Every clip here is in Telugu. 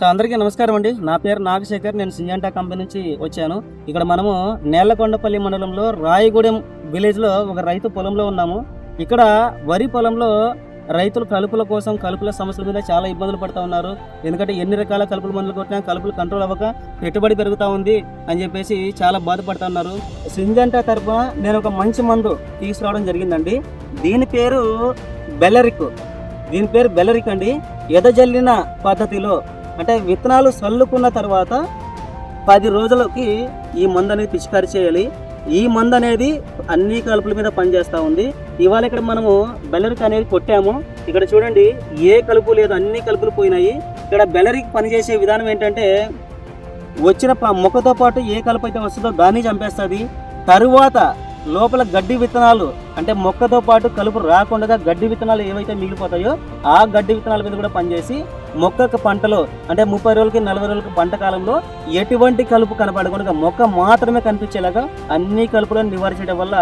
అందరికీ నమస్కారం అండి. నా పేరు నాగశేఖర్. నేను సింజంటా కంపెనీ నుంచి వచ్చాను. ఇక్కడ మనము నేలకొండపల్లి మండలంలో రాయగూడెం విలేజ్లో ఒక రైతు పొలంలో ఉన్నాము. ఇక్కడ వరి పొలంలో రైతులు కలుపుల కోసం కలుపుల సమస్యల మీద చాలా ఇబ్బందులు పడుతూ ఉన్నారు. ఎందుకంటే ఎన్ని రకాల కలుపుల మందులు కొట్టినా కలుపులు కంట్రోల్ అవ్వక పెట్టుబడి పెరుగుతూ ఉంది అని చెప్పేసి చాలా బాధపడుతూ ఉన్నారు. సింజంటా తరఫున నేను ఒక మంచి మందు తీసుకురావడం జరిగిందండి. దీని పేరు బెల్లరిక్ అండి. ఎదజల్లిన పద్ధతిలో అంటే విత్తనాలు చల్లుకున్న తర్వాత 10 రోజులకి ఈ మందు అనేది పిచికారీ చేయాలి. ఈ మందు అనేది అన్ని కలుపుల మీద పనిచేస్తూ ఉంది. ఇవాళ ఇక్కడ మనము బెల్లరిక్ అనేది కొట్టాము. ఇక్కడ చూడండి, ఏ కలుపు లేదు, అన్ని కలుపులు పోయినాయి. ఇక్కడ బెల్లరిక్ పనిచేసే విధానం ఏంటంటే వచ్చిన మొక్కతో పాటు ఏ కలుపు అయితే వస్తుందో దాన్ని చంపేస్తుంది. తరువాత లోపల గడ్డి విత్తనాలు అంటే మొక్కతో పాటు కలుపు రాకుండా గడ్డి విత్తనాలు ఏవైతే మిగిలిపోతాయో ఆ గడ్డి విత్తనాల మీద కూడా పనిచేసి మొక్కకు పంటలో అంటే 30 రోజులకి 40 రోజులకి పంట కాలంలో ఎటువంటి కలుపు కనపడకుండా మొక్క మాత్రమే కనిపించేలాగా అన్ని కలుపులను నివారించడం వల్ల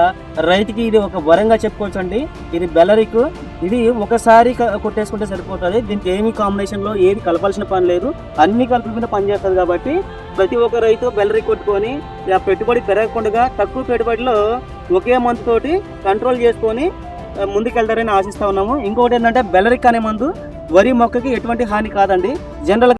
రైతుకి ఇది ఒక వరంగా చెప్పుకోవచ్చండి. ఇది బెల్లరిక్. ఇది ఒకసారి కొట్టేసుకుంటే సరిపోతుంది. దీనికి ఏమి కాంబినేషన్లో ఏది కలపాల్సిన పని లేదు. అన్ని కలుపుల మీద పనిచేస్తుంది కాబట్టి ప్రతి ఒక్క రైతు బెల్లరిక్ కొట్టుకొని ఆ పెట్టుబడి పెరగకుండా తక్కువ పెట్టుబడిలో ఒకే మందు తోటి కంట్రోల్ చేసుకొని ముందుకెళ్తారని ఆశిస్తా ఉన్నాము. ఇంకొకటి ఏంటంటే బెల్లరిక్ అనే మందు వరి మొక్కకి ఎటువంటి హాని కాదండి. జనరల్